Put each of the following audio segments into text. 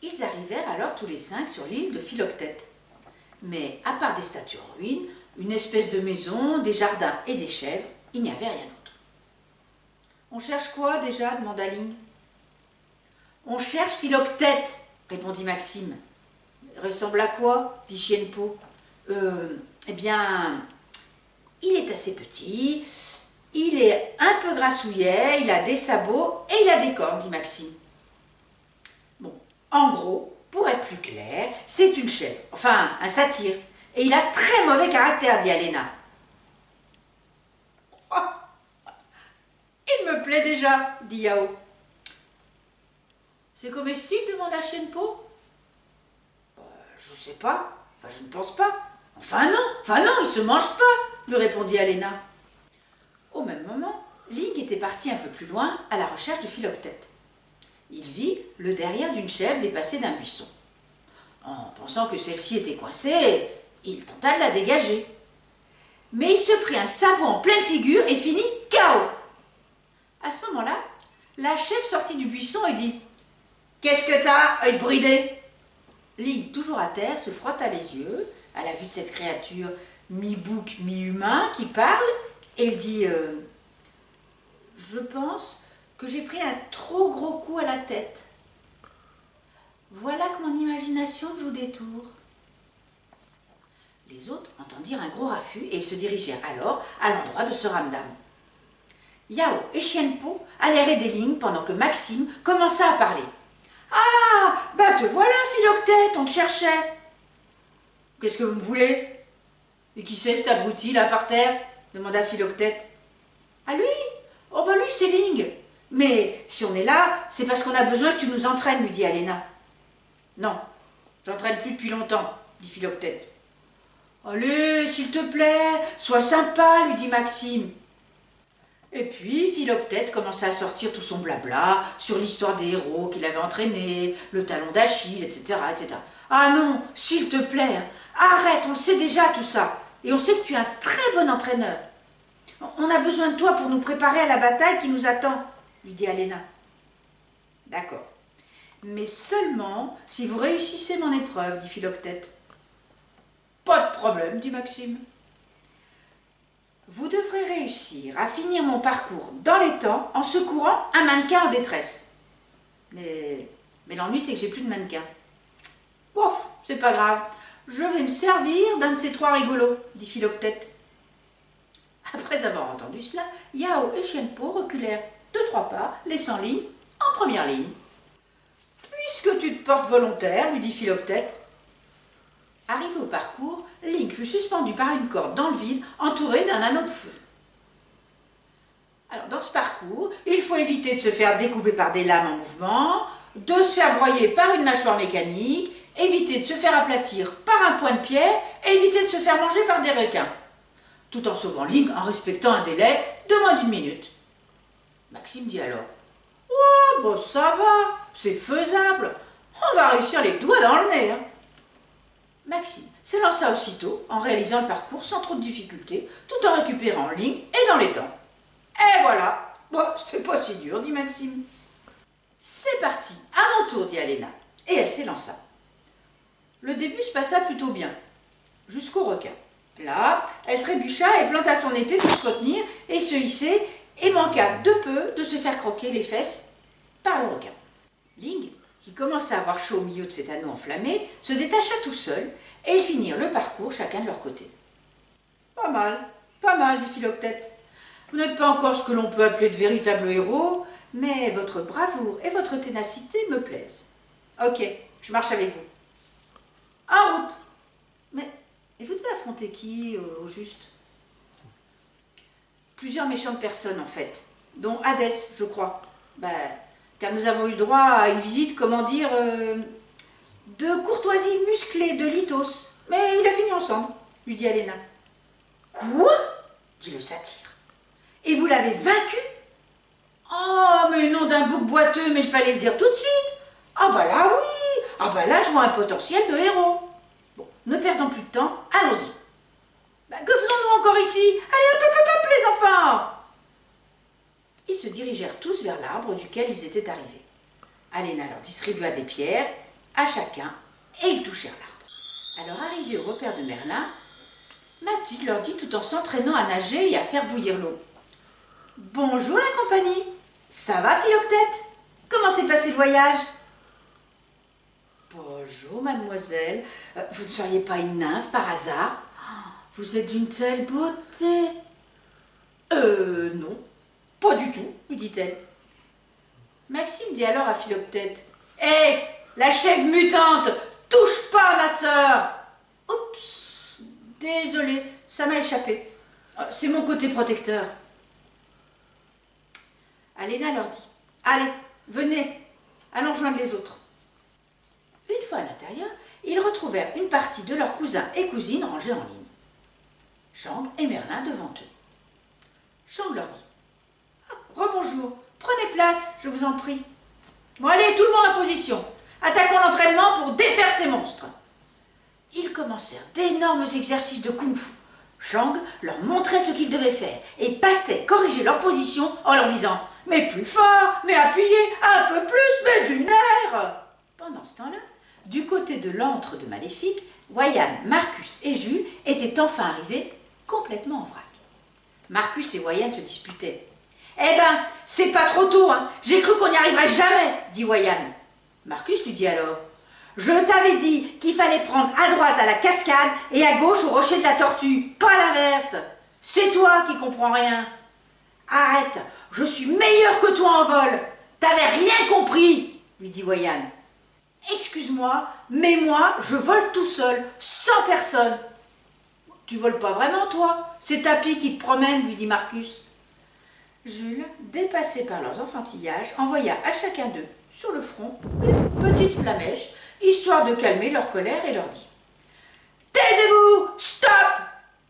Ils arrivèrent alors tous les 5 sur l'île de Philoctète. Mais à part des statues en ruine, une espèce de maison, des jardins et des chèvres, il n'y avait rien d'autre. « On cherche quoi déjà » demanda Ling. « On cherche Philoctète » répondit Maxime. « Ressemble à quoi » dit Chienpo. Eh bien, il est assez petit, il est un peu grassouillet, il a des sabots et il a des cornes, dit Maxime. Bon, en gros, pour être plus clair, c'est une chèvre, enfin un satyre, et il a très mauvais caractère, dit Aléna. Oh, il me plaît déjà, dit Yao. C'est comestible, demanda Chienpo. Je sais pas, enfin je ne pense pas. Enfin non, il se mange pas, lui répondit Aléna. Au même moment, Ling était parti un peu plus loin à la recherche de Philoctète. Il vit le derrière d'une chèvre dépassée d'un buisson. En pensant que celle-ci était coincée, il tenta de la dégager. Mais il se prit un sabot en pleine figure et finit KO. À ce moment-là, la chèvre sortit du buisson et dit « Qu'est-ce que t'as, œil bridé ?» Ling, toujours à terre, se frotta les yeux à la vue de cette créature mi-bouc, mi-humain qui parle, et il dit je pense que j'ai pris un trop gros coup à la tête. Voilà que mon imagination joue des tours. » Les autres entendirent un gros raffut et se dirigèrent alors à l'endroit de ce ramdam. Yao et Chienpo allèrent aider Ling pendant que Maxime commença à parler. « Ah, bah te voilà, Philoctète, on te cherchait. »« Qu'est-ce que vous me voulez ?»« Et qui c'est cet abruti là par terre ?» demanda Philoctète. « Ah lui ? Oh bah lui c'est Ling. Mais si on est là, c'est parce qu'on a besoin que tu nous entraînes, lui dit Aléna. »« Non, je t'entraîne plus depuis longtemps, dit Philoctète. »« Allez, s'il te plaît, sois sympa, lui dit Maxime. » Et puis Philoctète commença à sortir tout son blabla sur l'histoire des héros qu'il avait entraînés, le talon d'Achille, etc., etc. « Ah non, s'il te plaît, hein, arrête, on le sait déjà tout ça, et on sait que tu es un très bon entraîneur. On a besoin de toi pour nous préparer à la bataille qui nous attend, lui dit Aléna. D'accord, mais seulement si vous réussissez mon épreuve, dit Philoctète. Pas de problème, dit Maxime. Vous devrez réussir à finir mon parcours dans les temps en secourant un mannequin en détresse. Mais l'ennui, c'est que j'ai plus de mannequin. Ouf, c'est pas grave, je vais me servir d'un de ces trois rigolos, dit Philoctète. Après avoir entendu cela, Yao et Chienpo reculèrent 2-3 pas, laissant Ling en première ligne. Puisque tu te portes volontaire, lui dit Philoctète. Arrivé au parcours, Ling fut suspendu par une corde dans le vide, entouré d'un anneau de feu. Alors, dans ce parcours, il faut éviter de se faire découper par des lames en mouvement, de se faire broyer par une mâchoire mécanique, éviter de se faire aplatir par un point de pierre et éviter de se faire manger par des requins, tout en sauvant Ling en respectant un délai de moins d'1 minute. Maxime dit alors « Oh, bon ça va, c'est faisable, on va réussir les doigts dans le nez. » Maxime s'élança aussitôt en réalisant le parcours sans trop de difficultés, tout en récupérant Ling et dans les temps. Et voilà, bon, c'était pas si dur, dit Maxime. C'est parti, à mon tour, dit Aléna, et elle s'élança. Le début se passa plutôt bien, jusqu'au requin. Là, elle trébucha et planta son épée pour se retenir et se hisser, et manqua de peu de se faire croquer les fesses par le requin. Ling, qui commença à avoir chaud au milieu de cet anneau enflammé, se détacha tout seul, et ils finirent le parcours chacun de leur côté. Pas mal, dit Philoctète. Vous n'êtes pas encore ce que l'on peut appeler de véritables héros, mais votre bravoure et votre ténacité me plaisent. Ok, je marche avec vous. En route. Mais, et vous devez affronter qui, au juste? Plusieurs méchantes personnes, en fait, dont Hadès, je crois. Car nous avons eu droit à une visite, comment dire, de courtoisie musclée de Lithos. Mais il a fini ensemble, lui dit Aléna. Quoi? Dit le satyre. Et vous l'avez vaincu? Oh, mais non d'un bouc boiteux, mais il fallait le dire tout de suite. Ah bah là oui, ah bah là je vois un potentiel de héros. Bon, ne perdons plus de temps, allons-y. Que faisons-nous encore ici? Allez hop hop hop les enfants! Ils se dirigèrent tous vers l'arbre duquel ils étaient arrivés. Aléna leur distribua des pierres à chacun et ils touchèrent l'arbre. Alors arrivé au repère de Merlin, Mathilde leur dit tout en s'entraînant à nager et à faire bouillir l'eau. « Bonjour la compagnie, ça va Philoctète? Comment s'est passé le voyage ?»« Bonjour mademoiselle, vous ne seriez pas une nymphe par hasard? Vous êtes d'une telle beauté. »« Non, pas du tout, lui dit-elle. Maxime dit alors à Philoctète, « Hé, la chèvre mutante, touche pas à ma sœur !»« Oups, désolé, ça m'a échappé. C'est mon côté protecteur. » Aléna leur dit, « Allez, venez, allons rejoindre les autres. » Une fois à l'intérieur, ils retrouvèrent une partie de leurs cousins et cousines rangés en ligne. Chang et Merlin devant eux. Chang leur dit, « Rebonjour, prenez place, je vous en prie. Bon allez, tout le monde en position. Attaquons l'entraînement pour défaire ces monstres. » Ils commencèrent d'énormes exercices de kung-fu. Chang leur montrait ce qu'ils devaient faire et passait corriger leur position en leur disant « Mais plus fort, mais appuyez, un peu plus, mais d'une air !» Pendant ce temps-là, du côté de l'antre de Maléfique, Wayane, Marcus et Jules étaient enfin arrivés complètement en vrac. Marcus et Wayane se disputaient. « Eh ben, c'est pas trop tôt, hein. J'ai cru qu'on n'y arriverait jamais, dit Wayane. Marcus lui dit alors, « Je t'avais dit qu'il fallait prendre à droite à la cascade et à gauche au rocher de la tortue, pas l'inverse. C'est toi qui comprends rien. Arrête, je suis meilleur que toi en vol. T'avais rien compris, lui dit Wayane. Excuse-moi, mais moi, je vole tout seul, sans personne. Tu voles pas vraiment, toi? C'est Tapi qui te promène, lui dit Marcus. Jules, dépassé par leurs enfantillages, envoya à chacun d'eux, sur le front, une petite flamèche, histoire de calmer leur colère et leur dit « Taisez-vous! Stop!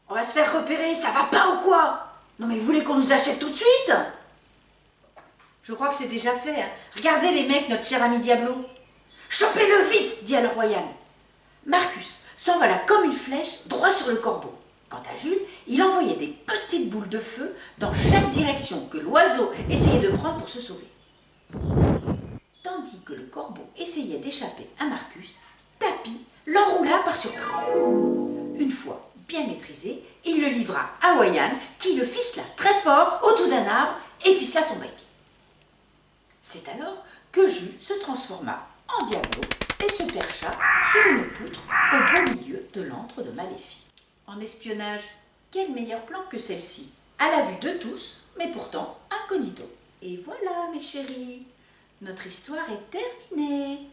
On va se faire repérer, ça va pas ou quoi? Non mais vous voulez qu'on nous achève tout de suite ?» Je crois que c'est déjà fait. Hein. Regardez les mecs, notre cher ami Diablo. « Chopez-le vite !» dit alors Wayane. Marcus s'envola comme une flèche droit sur le corbeau. Quant à Jules, il envoyait des petites boules de feu dans chaque direction que l'oiseau essayait de prendre pour se sauver. Tandis que le corbeau essayait d'échapper à Marcus, Tapi l'enroula par surprise. Une fois bien maîtrisé, il le livra à Wayane qui le ficela très fort autour d'un arbre et ficela son bec. C'est alors que Jules se transforma en Diablo et se percha sur une poutre au beau milieu de l'antre de Maléfique. En espionnage, quel meilleur plan que celle-ci, à la vue de tous, mais pourtant incognito. Et voilà, mes chéris, notre histoire est terminée.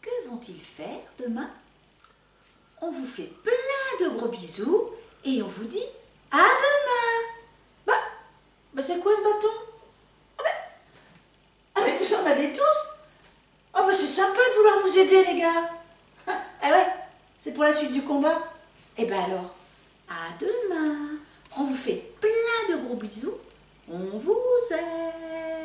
Que vont-ils faire demain? On vous fait plein de gros bisous et on vous dit à demain. Bah c'est quoi ce bâton? Mais vous en avez tous? Oh bah c'est sympa de vouloir nous aider les gars. Ah ouais, c'est pour la suite du combat. Et ben alors, à demain. On vous fait plein de gros bisous. On vous aime.